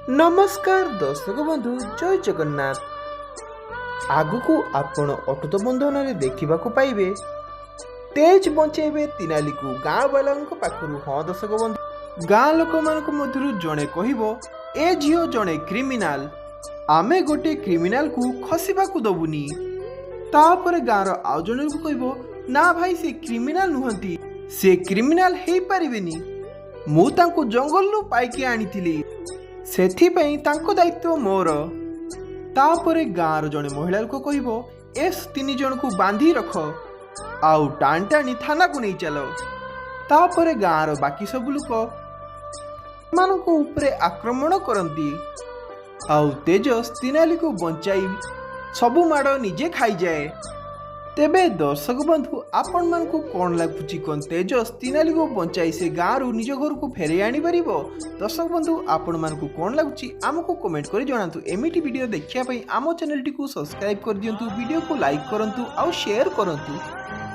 नमस्कार दर्शक बंधु जय जगन्नाथ। आगु आपण अटुत बंधन देखा पाइबे तेज बंचेबे तिनाली को गाँ वाला पाखु। हाँ दर्शक बंधु, गाँ लोक मध्य जड़े कह ए झील जड़े क्रिमिनाल, आमे गोटे क्रिमिनाल को खसवा को दबुनी। तापर गाँव आउ जन को कह ना भाई से क्रिमिनाल नुहति, से क्रिमिनाल हो पारिबेनी, मु तांको जंगल रु पाइकी आनी सेथिपई तांको दायित्व मोर। तापरे गाँव जड़े महिला लोक कह एस 3 जन को बांधी रख आउ टाण टाणी थाना को नहीं चल। तापरे गाँव बाकी सब लोक मानक उपरे आक्रमण करती आउ तेजस तिनाली को बंचाई सबु माड़ निजे खाई जाए। तेबे दर्शक बंधु आपण मान को कौन लगुच कौन तेजस तिनाली को बंचाई से गाँव निज घर को फेरे आनी पारिबो? दर्शक बंधु आपण मान को कौन लगुच आमको कमेंट कर जणातु। एमिटी वीडियो देखिया पई आम चैनल टी को सब्सक्राइब कर दियंतु, वीडियो को लाइक करंतु आउ शेयर करंतु।